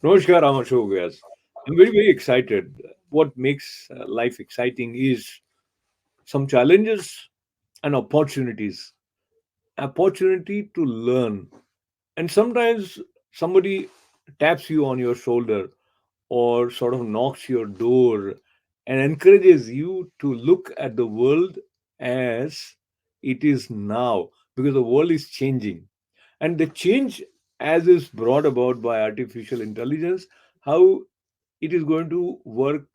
Namaskar, I'm Ashok, Vyas. I'm very, very excited. What makes life exciting is some challenges and opportunities. Opportunity to learn. And sometimes somebody taps you on your shoulder or sort of knocks your door and encourages you to look at the world as it is now, because the world is changing. And the change, as is brought about by artificial intelligence, how it is going to work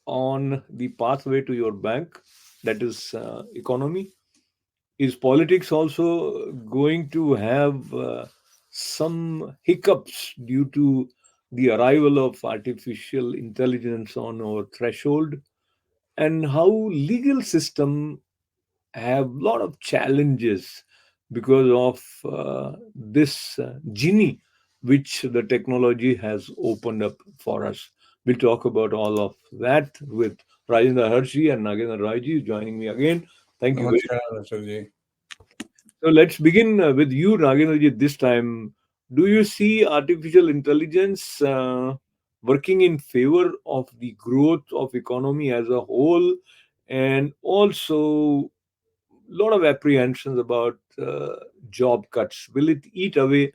on the pathway to your bank, that is economy. Is politics also going to have some hiccups due to the arrival of artificial intelligence on our threshold? And how legal system have a lot of challenges because of this genie which the technology has opened up for us. We'll talk about all of that with Rajendra Harish and Nagendra Raji joining me again. Thank you very Namaskar, much. Ashokji. So let's begin with you, Nagendra, this time. Do you see artificial intelligence working in favor of the growth of economy as a whole, and also lot of apprehensions about job cuts? Will it eat away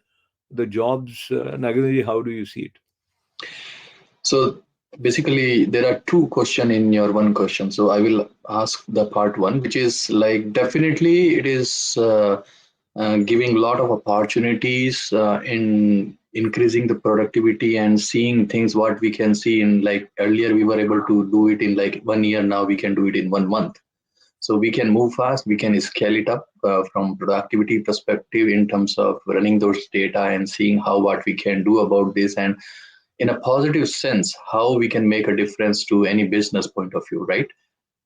the jobs? Nagendra, how do you see it? So basically, there are two questions in your one question. So I will ask the part one, which is like definitely it is giving a lot of opportunities in increasing the productivity and seeing things what we can see in, like earlier we were able to do it in like 1 year. Now we can do it in 1 month. So we can move fast. We can scale it up from productivity perspective in terms of running those data and seeing how what we can do about this, and in a positive sense how we can make a difference to any business point of view, right?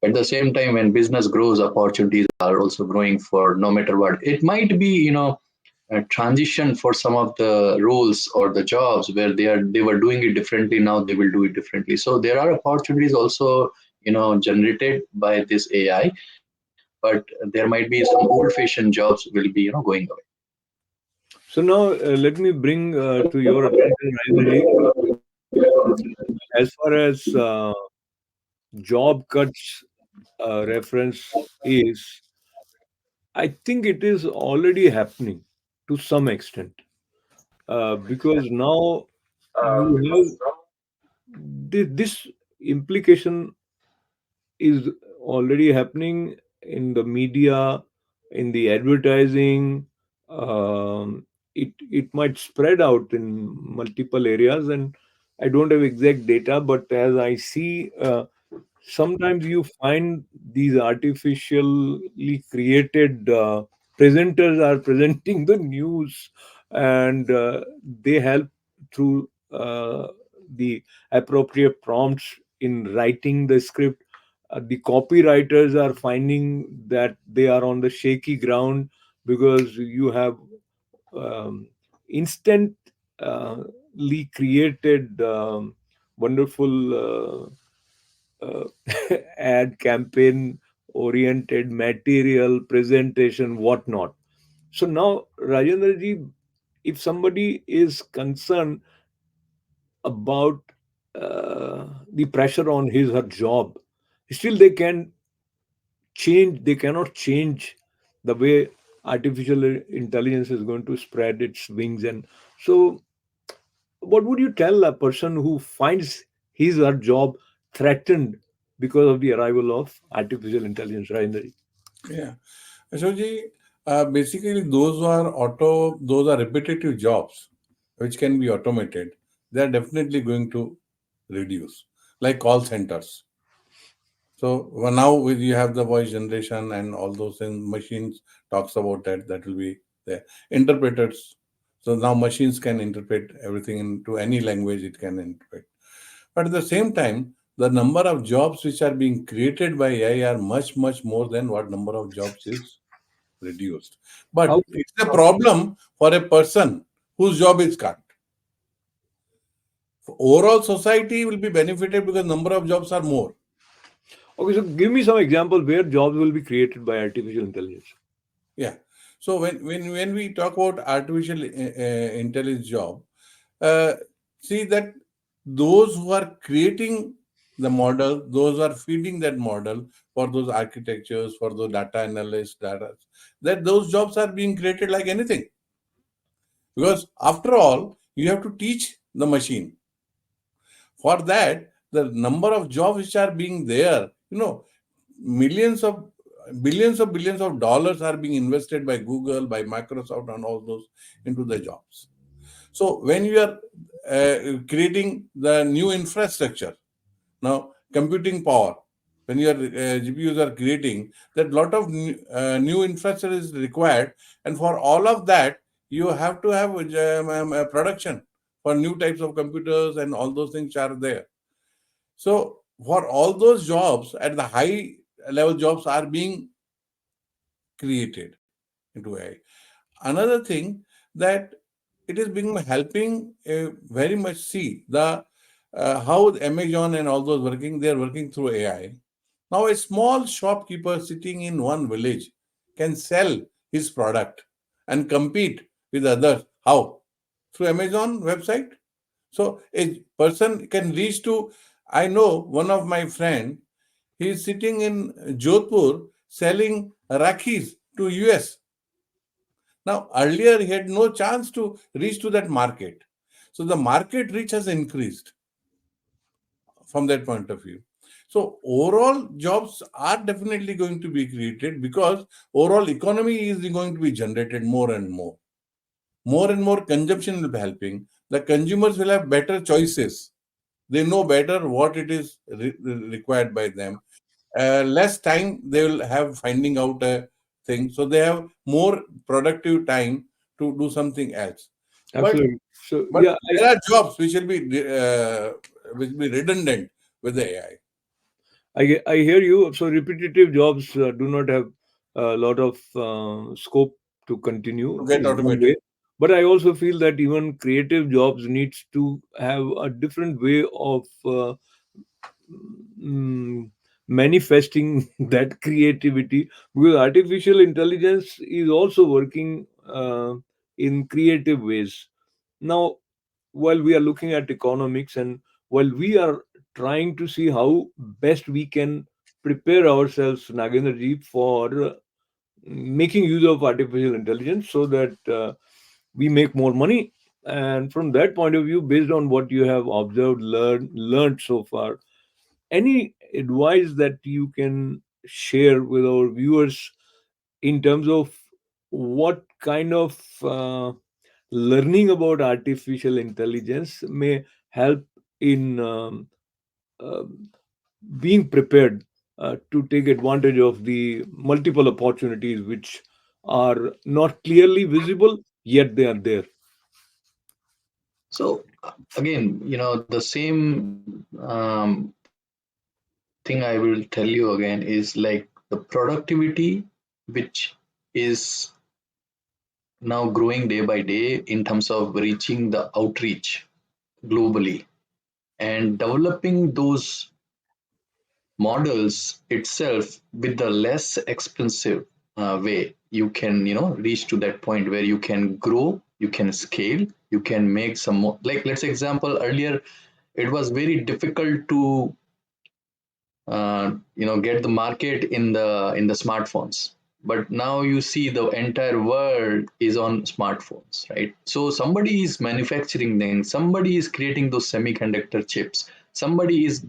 At the same time, when business grows, opportunities are also growing for no matter what. It might be, a transition for some of the roles or the jobs where they were doing it differently. Now they will do it differently. So there are opportunities also, generated by this AI, but there might be some old-fashioned jobs will be, going away. So now let me bring to your attention, Rajendra, as far as job cuts reference is, I think it is already happening to some extent, because now you have this implication is already happening in the media, in the advertising. It might spread out in multiple areas, and I don't have exact data, but as I see, sometimes you find these artificially created presenters are presenting the news, and they help through the appropriate prompts in writing the script. The copywriters are finding that they are on the shaky ground because you have um, instantly created wonderful ad campaign oriented material presentation, whatnot. So now, Rajendra ji, if somebody is concerned about the pressure on his her job, still they cannot change the way artificial intelligence is going to spread its wings. And so what would you tell a person who finds his or her job threatened because of the arrival of artificial intelligence, Rajendra ji? Yeah. Ashokji, basically those are repetitive jobs which can be automated. They are definitely going to reduce, like call centers. So now you have the voice generation and all those things, machines talks about that. That will be there. Interpreters. So now machines can interpret everything into any language it can interpret. But at the same time, the number of jobs which are being created by AI are much, much more than what number of jobs is reduced. How? But it's a problem for a person whose job is cut. Overall society will be benefited because number of jobs are more. Okay, so give me some example where jobs will be created by artificial intelligence. Yeah. So when we talk about artificial intelligence job, uh, see that those who are creating the model, those who are feeding that model for those architectures, for those data analysts, data, that those jobs are being created like anything. Because after all, you have to teach the machine. For that, the number of jobs which are being there, millions of billions of dollars are being invested by Google, by Microsoft, and all those into the jobs. So when you are creating the new infrastructure, now computing power, when your GPUs are creating, that lot of new infrastructure is required, and for all of that, you have to have production for new types of computers, and all those things are there. So for all those jobs at the high level jobs are being created into AI. Another thing that it is being helping very much see the how Amazon and all those working, they are working through AI. Now a small shopkeeper sitting in one village can sell his product and compete with others. How? Through Amazon website. So a person can reach to, I know one of my friend, he is sitting in Jodhpur selling Rakis to US. Now, earlier he had no chance to reach to that market. So the market reach has increased from that point of view. So overall jobs are definitely going to be created because overall economy is going to be generated more and more. More and more consumption will be helping. The consumers will have better choices. They know better what it is required by them. Less time they will have finding out a thing. So they have more productive time to do something else. But Absolutely. So but yeah, there are jobs which will be redundant with the AI. I hear you. So repetitive jobs do not have a lot of scope to To continue get is one way. automated. But I also feel that even creative jobs needs to have a different way of mm, manifesting that creativity, because artificial intelligence is also working in creative ways. Now, while we are looking at economics, and while we are trying to see how best we can prepare ourselves, Nagendra ji, for making use of artificial intelligence so that we make more money. And from that point of view, based on what you have observed, learned so far, any advice that you can share with our viewers in terms of what kind of learning about artificial intelligence may help in being prepared to take advantage of the multiple opportunities which are not clearly visible, yet they are there. So again, the same thing I will tell you again is like the productivity which is now growing day by day in terms of reaching the outreach globally and developing those models itself with the less expensive way. You can reach to that point where you can grow, you can scale, you can make some more, like let's say example, earlier it was very difficult to get the market in the smartphones, but now you see the entire world is on smartphones, right? So somebody is manufacturing things, somebody is creating those semiconductor chips, somebody is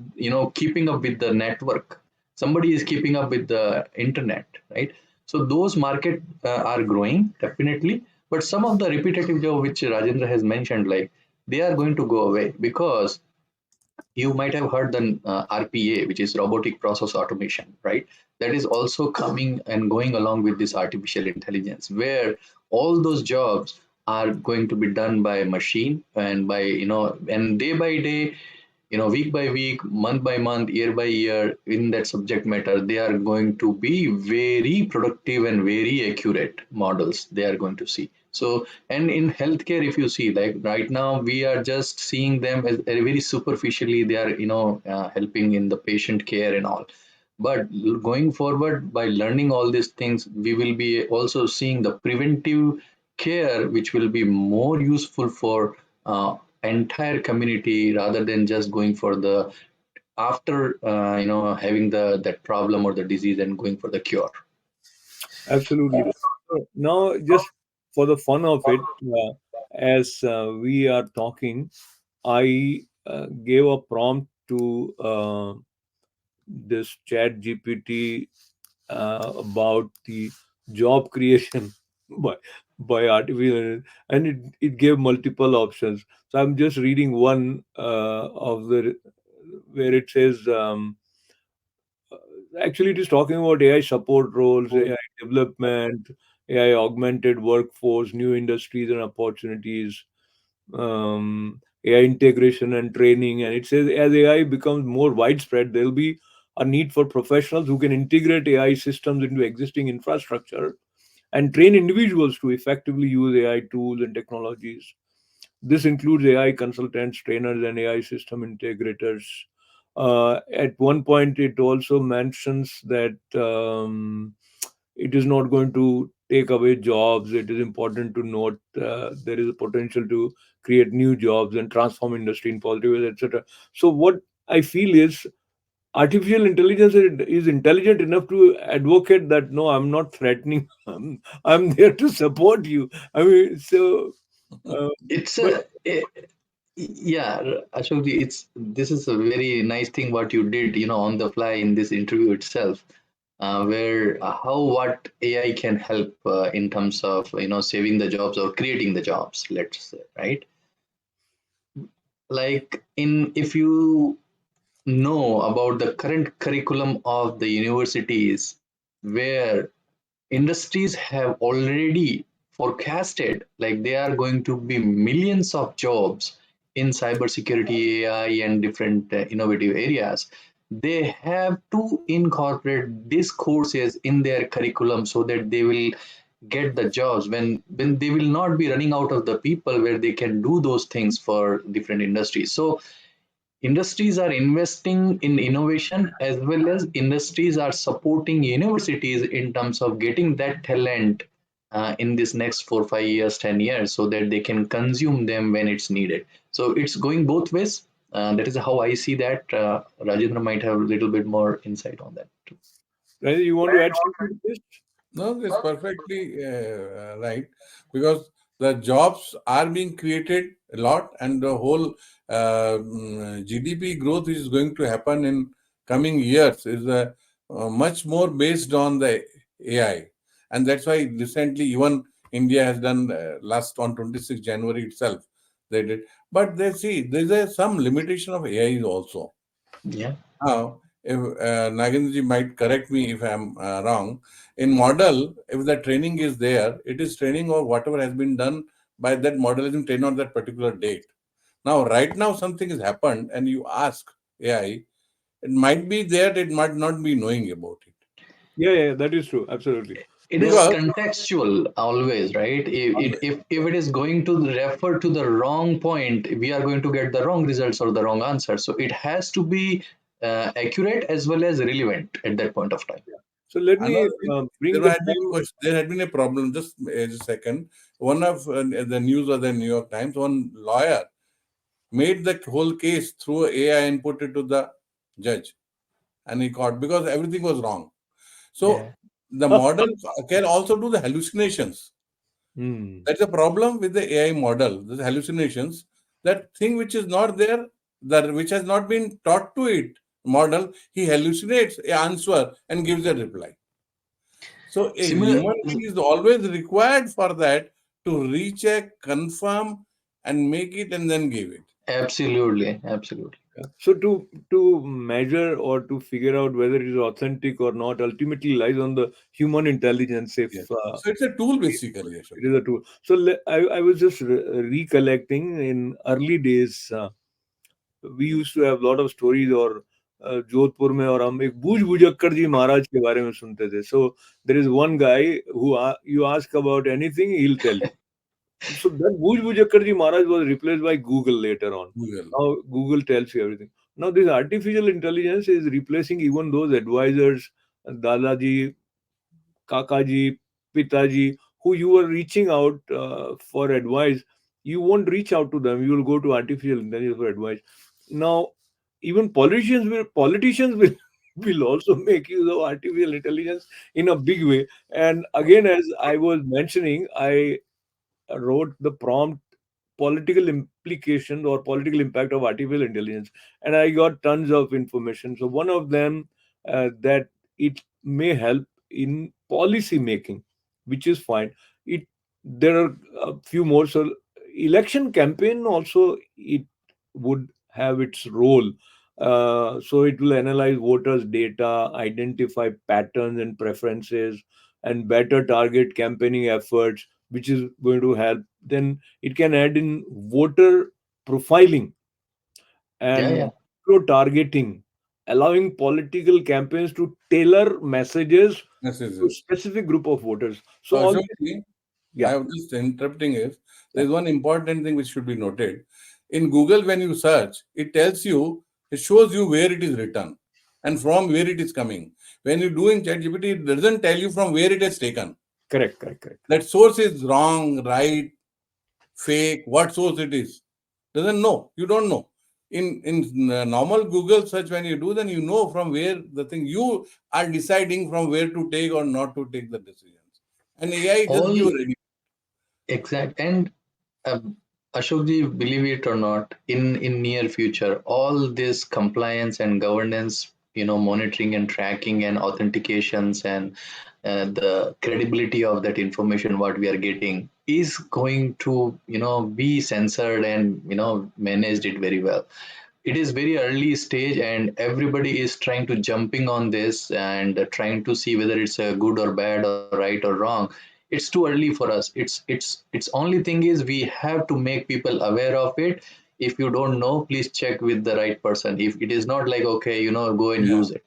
keeping up with the network, somebody is keeping up with the internet, right? So those market are growing definitely, but some of the repetitive job which Rajendra has mentioned, like they are going to go away because you might have heard the RPA, which is robotic process automation, right? That is also coming and going along with this artificial intelligence, where all those jobs are going to be done by machine and by and day by day, week by week, month by month, year by year, in that subject matter, they are going to be very productive and very accurate models they are going to see. So, and in healthcare, if you see, like right now, we are just seeing them as very superficially, they are, helping in the patient care and all. But going forward, by learning all these things, we will be also seeing the preventive care, which will be more useful for entire community rather than just going for the after having the that problem or the disease and going for the cure. Absolutely. So now, just for the fun of it, as we are talking, I gave a prompt to this chat GPT about the job creation by artificial, and it gave multiple options. So I'm just reading one of the where it says, actually it is talking about AI support roles, AI development, AI augmented workforce, new industries and opportunities, AI integration and training. And it says as AI becomes more widespread, there will be a need for professionals who can integrate AI systems into existing infrastructure and train individuals to effectively use AI tools and technologies. This includes AI consultants, trainers, and AI system integrators. At one point, it also mentions that it is not going to take away jobs. It is important to note there is a potential to create new jobs and transform industry in positive ways, etc. So, what I feel is artificial intelligence is intelligent enough to advocate that no, I'm not threatening. I'm there to support you. I mean, so. Uh, It's but yeah, Ashokji, it's this is a very nice thing what you did, on the fly in this interview itself, where how what AI can help in terms of saving the jobs or creating the jobs, let's say, right? Like in if you know about the current curriculum of the universities, where industries have already forecasted like there are going to be millions of jobs in cybersecurity, AI, and different innovative areas. They have to incorporate these courses in their curriculum so that they will get the jobs when they will not be running out of the people where they can do those things for different industries. So industries are investing in innovation as well as industries are supporting universities in terms of getting that talent in this next 4 5 years 10 years so that they can consume them when it's needed. So it's going both ways. That is how I see that. Rajendra might have a little bit more insight on that too. Rajat, you want to add something to this? No, that's perfectly right, because the jobs are being created a lot, and the whole GDP growth is going to happen in coming years is much more based on the AI, and that's why recently even India has done last on 26 January itself they did, but they see there's some limitation of AI also. Yeah. Now, if Nagendra might correct me if I'm wrong, in model, if the training is there, it is training or whatever has been done by that model is trained on that particular date. Now, right now, something has happened, and you ask AI, it might be there, it might not be knowing about it. Yeah, yeah, that is true. Absolutely. It is Because contextual always, right? If it is going to refer to the wrong point, we are going to get the wrong results or the wrong answer. So it has to be accurate as well as relevant at that point of time. So let me another thing, bring the more. there had been a problem. Just a second. One of the news of the New York Times, one lawyer made the whole case through AI and put it to the judge, and he caught because everything was wrong. So Yeah. the model can also do the hallucinations. Hmm. That's the problem with the AI model, the hallucinations. That thing which is not there, that which has not been taught to it, model, he hallucinates a answer and gives a reply. So a Similar. human being is always required for that to recheck, confirm, and make it and then give it. Absolutely. Absolutely. Yeah. So to measure or to figure out whether it is authentic or not ultimately lies on the human intelligence. If Yes. So it's a tool basically, Ashok. it is a tool. So I was just recollecting in early days. We used to have a lot of stories और जोधपुर में और हम एक बूझ भुजक्कड़ जी महाराज के बारे में सुनते थे. So there is one guy who you ask about anything, he'll tell you. So that Bhuj Bhujakkarji Maharaj was replaced by Google later on. Google. Now Google tells you everything. Now this artificial intelligence is replacing even those advisors, Dadaji, Kakaji, Pitaji, who you were reaching out for advice. You won't reach out to them. You will go to artificial intelligence for advice. Now, even politicians will will also make use of artificial intelligence in a big way. And again, as I was mentioning, I wrote the prompt political implications or political impact of artificial intelligence, and I got tons of information. So one of them, that it may help in policy making, which is fine. It There are a few more. So election campaign also, it would have its role. So it will analyze voters data, identify patterns and preferences, and better target campaigning efforts, which is going to help. Then it can add in voter profiling Yeah, and yeah. micro targeting, allowing political campaigns to tailor messages to Messages. specific group of voters. So So all this, Ashok, I yeah, have just interrupting is yeah, there's one important thing which should be noted. In Google, when you search, it tells you, it shows you where it is written and from where it is coming. When you do in ChatGPT, it doesn't tell you from where it is taken. correct, correct, correct. That source is wrong, right, fake, what source it is. Doesn't know. You don't know. In normal Google search, when you do, then you know from where the thing you are deciding from where to take or not to take the decisions. And AI just All give ready. exact. And Ashokji, believe it or not, in near future, all this compliance and governance, monitoring and tracking and authentications and the credibility of that information what we are getting is going to be censored and managed it very well. It is very early stage and everybody is trying to jumping on this and trying to see whether it's a good or bad or right or wrong. It's too early for us. It's only thing is we have to make people aware of it. If you don't know, please check with the right person. If it is not like, okay, go and Yeah. use it.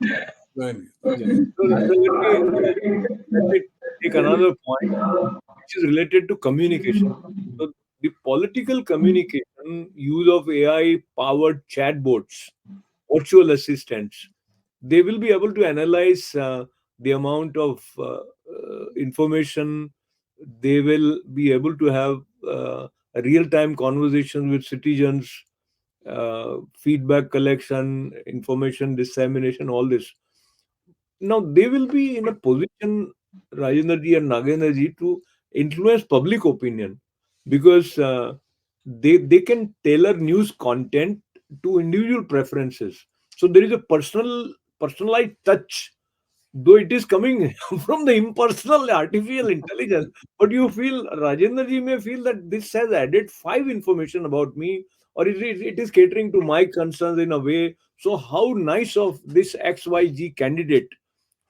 Go ahead. Yeah. So let me take another point, which is related to communication. So the political communication use of AI powered chatbots, virtual assistants, they will be able to analyze the amount of information. They will be able to have real time conversations with citizens, feedback collection, information dissemination, all this. Now they will be in a position, Rajendra ji and Nagendra ji, to influence public opinion, because they can tailor news content to individual preferences. So there is a personalized touch, though it is coming from the impersonal artificial intelligence. But you feel, Rajendra ji may feel that this has added five information about me, or it is catering to my concerns in a way. So how nice of this XYZ candidate.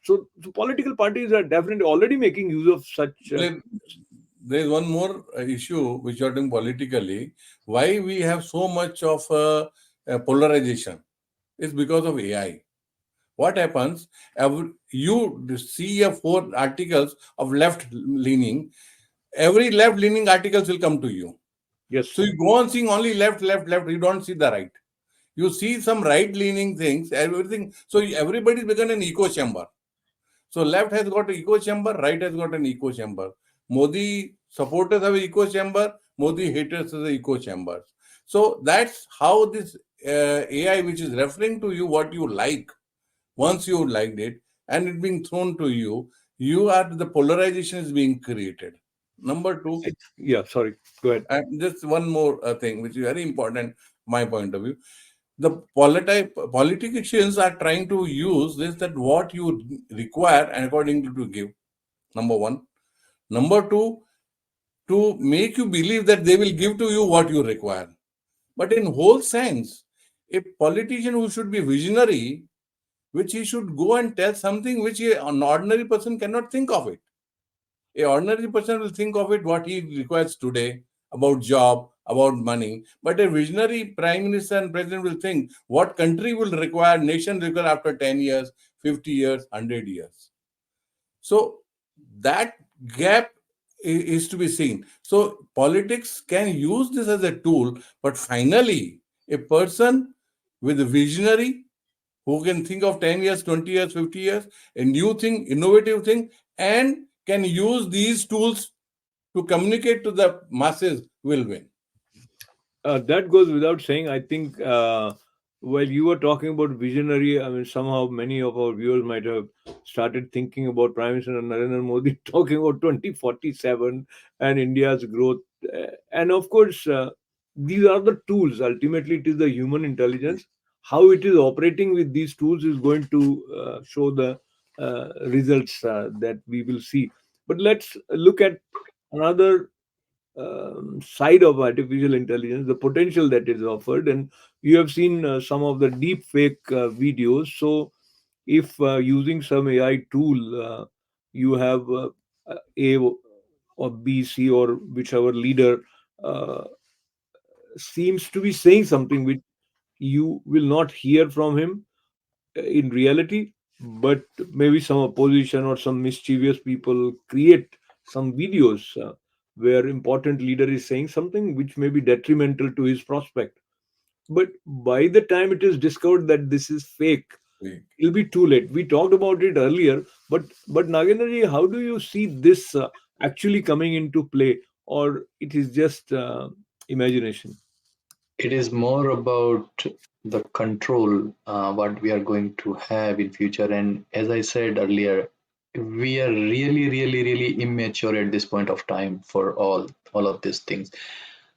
So political parties are definitely already making use of such. There is one more issue which you are doing politically. Why we have so much of polarization is because of AI. What happens? You see a four articles of left leaning. Every left leaning articles will come to you. So Yes, you go on seeing only left, left, left. You don't see the right. You see some right leaning things. Everything. So everybody's become an echo chamber. So left has got an echo chamber, right has got an echo chamber. Modi supporters have an echo chamber, Modi haters have an echo chamber. So that's how this AI, which is referring to you what you like, once you liked it, and it being thrown to you, you are the polarization is being created. Number two, yeah. Sorry, go ahead. and just one more thing, which is very important, my point of view. The politicians are trying to use this that what you require and according to give. Number one. Number two, to make you believe that they will give to you what you require. But in whole sense, a politician who should be visionary, which he should go and tell something which an ordinary person cannot think of it. A ordinary person will think of it what he requires today about job, about money. But a visionary prime minister and president will think what country will require, nation require after 10 years, 50 years, 100 years. So that gap is to be seen. So politics can use this as a tool, but finally, a person with a visionary who can think of 10 years, 20 years, 50 years, a new thing, innovative thing, and can use these tools to communicate to the masses will win. That goes without saying. I think while you were talking about visionary, I mean, somehow many of our viewers might have started thinking about Prime Minister Narendra Modi talking about 2047 and India's growth. And of course, these are the tools. Ultimately, it is the human intelligence. How it is operating with these tools is going to show the results that we will see. But let's look at another side of artificial intelligence, the potential that is offered. And you have seen some of the deep fake videos. So, if using some AI tool, you have A or B, C, or whichever leader uh, seems to be saying something which you will not hear from him in reality, but maybe some opposition or some mischievous people create some videos where important leader is saying something which may be detrimental to his prospect. But by the time it is discovered that this is fake, it'll be too late. We talked about it earlier, but Nagendra ji, how do you see this actually coming into play, or it is just imagination? It is more about the control what we are going to have in future. And as I said earlier, we are really, really, really immature at this point of time for all of these things.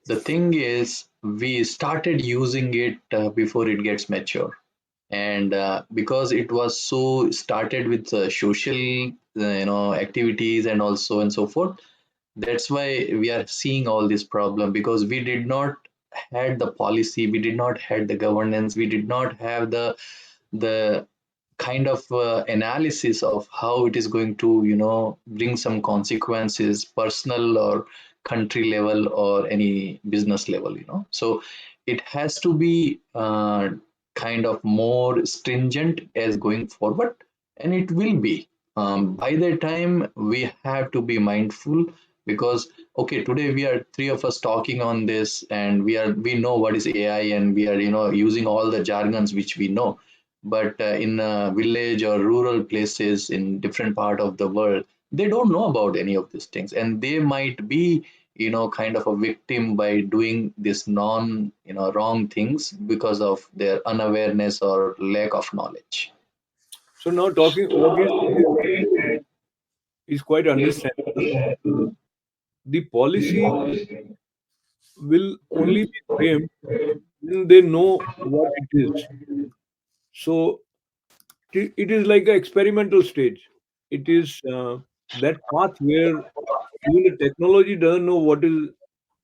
The thing is, we started using it before it gets mature, and because it was so started with social activities and also and so forth, that's why we are seeing all this problem, because we did not had the policy, we did not had the governance, we did not have the kind of analysis of how it is going to bring some consequences, personal or country level or any business level. So it has to be kind of more stringent as going forward, and it will be by the time we have to be mindful. Because okay, today we are three of us talking on this, and we know what is AI, and we are using all the jargons which we know. But in village or rural places in different part of the world, they don't know about any of these things, and they might be kind of a victim by doing this non wrong things because of their unawareness or lack of knowledge. So now talking, what you said is quite understandable. The policy will only be framed when they know what it is. So it is like an experimental stage. It is that path where even the technology doesn't know what is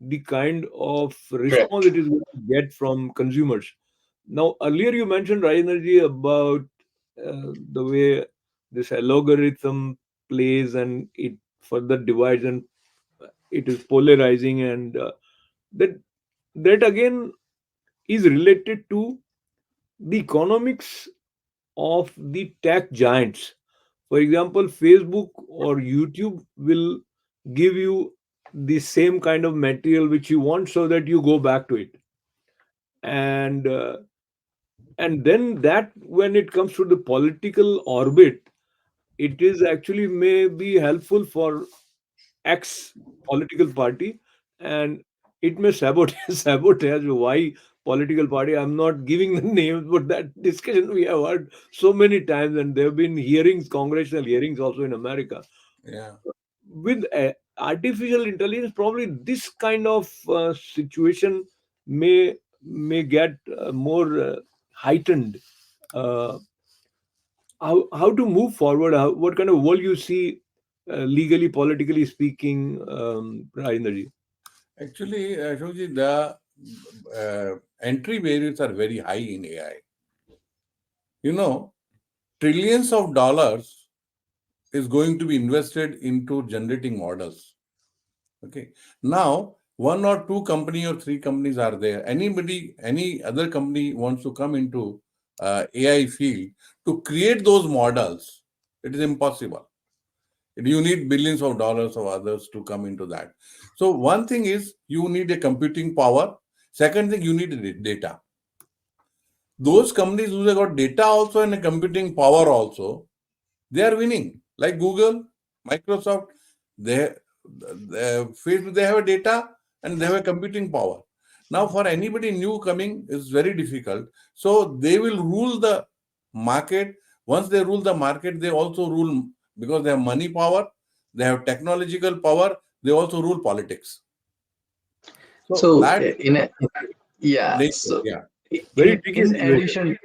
the kind of response Correct. it is going to get from consumers. Now, earlier you mentioned Rajendra ji about the way this algorithm plays and it further divides and it is polarizing, and that that again is related to the economics of the tech giants. For example, Facebook or YouTube will give you the same kind of material which you want so that you go back to it. And then that when it comes to the political orbit, it is actually may be helpful for X political party, and it may sabotage sabotage Y political party. I'm not giving the names, but that discussion we have heard so many times, and there have been hearings, congressional hearings also in America. Yeah. With artificial intelligence, probably this kind of situation may get more heightened. Uh, how to move forward? What kind of world you see legally, politically speaking, Rajendra ji? Actually, Ashokji, the entry barriers are very high in AI. You know, trillions of dollars is going to be invested into generating models. Okay. Now, one or two company or three companies are there. Anybody, any other company wants to come into AI field to create those models, it is impossible. You need billions of dollars of others to come into that. So one thing is you need a computing power. Second thing, you need data. Those companies who have got data also and a computing power also, they are winning. Like Google, Microsoft, they Facebook, they have a data and they have a computing power. Now, for anybody new coming, is very difficult. So they will rule the market. Once they rule the market, they also rule because they have money power, they have technological power, they also rule politics. So So that in a, yeah, nature, so yeah. Very tricky in situation. addition,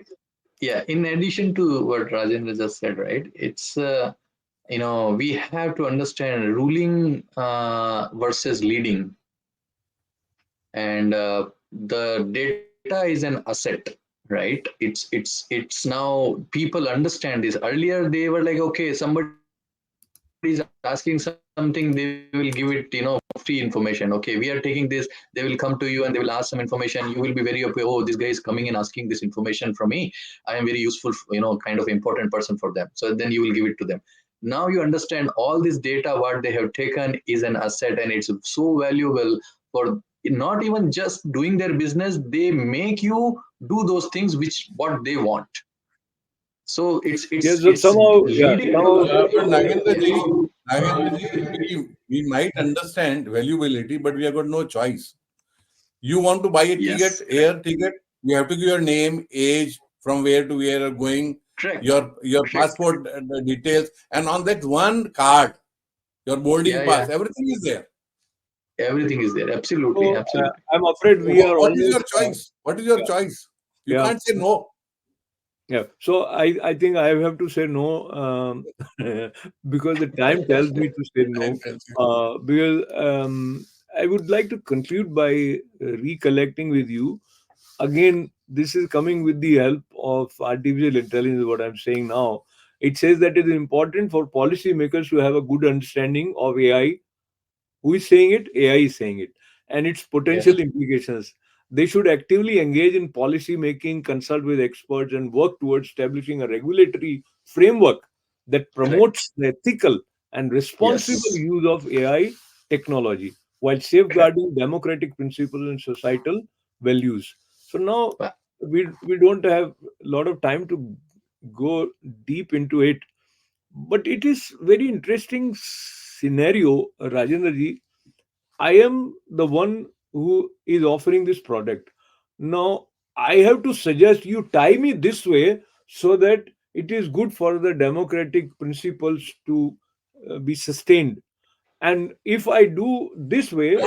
yeah, in addition to what Rajendra just said, right? It's we have to understand ruling versus leading, and the data is an asset, right? It's now people understand this. Earlier they were like, okay, somebody is asking something, they will give it free information. Okay, we are taking this, they will come to you and they will ask some information. You will be very okay, oh, this guy is coming and asking this information from me, I am very useful, kind of important person for them, so then you will give it to them. Now you understand all this data what they have taken is an asset, and it's so valuable for not even just doing their business, they make you do those things which what they want. So Yes, so it's somehow, yeah, leading somehow, But to Nagendra ji, we might understand valuability, but we have got no choice. You want to buy a ticket, yes, air ticket, you have to give your name, age, from where to where you're going, correct, your correct, passport details, and on that one card, your boarding yeah, pass, yeah, everything is there. everything is there, absolutely, so, absolutely, I'm afraid So we are what is your almost, choice? What is your yeah, choice? You yeah. can't say no. Yeah, so I think I have to say no, because the time tells me to say no. Time tells you. Because I would like to conclude by recollecting with you again. This is coming with the help of artificial intelligence. What I'm saying now, it says that it is important for policymakers to have a good understanding of AI. Who is saying it? AI is saying it, and its yes, potential implications. They should actively engage in policy making, consult with experts, and work towards establishing a regulatory framework that correct, promotes the ethical and responsible yes, use of AI technology while correct. safeguarding democratic principles and societal values. So now Well, we don't have a lot of time to go deep into it, but it is very interesting scenario, Rajendra ji. I am the one who is offering this product. Now, I have to suggest you tie me this way so that it is good for the democratic principles to be sustained. And if I do this way,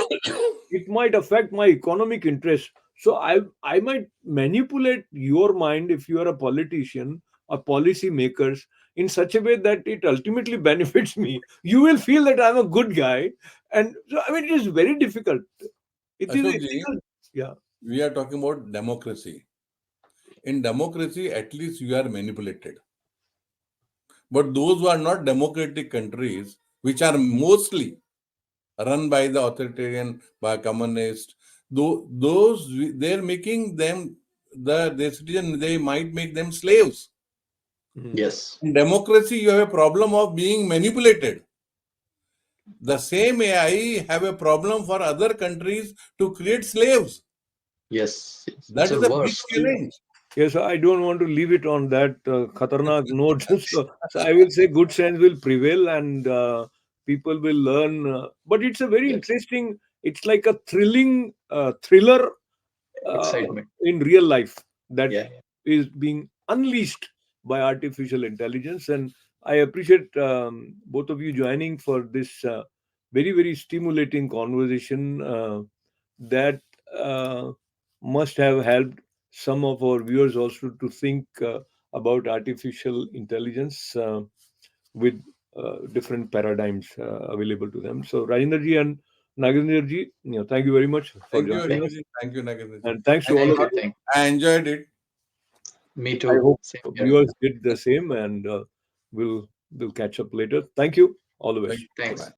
it might affect my economic interest. So I might manipulate your mind if you are a politician or policy makers in such a way that it ultimately benefits me. You will feel that I'm a good guy, and so I mean it is very difficult. It is Ashok ji, ethical. Yeah. we are talking about democracy. In democracy, at least you are manipulated. But those who are not democratic countries, which are mostly run by the authoritarian, by communist, those they're making them the citizen. They might make them slaves. Hmm. yes, In democracy, you have a problem of being manipulated. The same AI have a problem for other countries to create slaves. yes, yes, it's That a is a big worst. challenge. Yes, I don't want to leave it on that khatarnak note. So I will say good sense will prevail and people will learn. But it's a very Yes, interesting, it's like a thrilling thriller excitement, in real life that yeah, is being unleashed by artificial intelligence. And I appreciate both of you joining for this very, very stimulating conversation that must have helped some of our viewers also to think about artificial intelligence with different paradigms available to them. So, Rajendra ji and Nagendra ji, thank you very much for Thank you, joining thank, us. Ashok. Thank you, Nagendra ji. And thanks I to all of thought thank you, you. thank I enjoyed it. me I too, hope same here, viewers did the same, and we'll catch up later. Thank you. All the Thank best. you. thanks. Bye.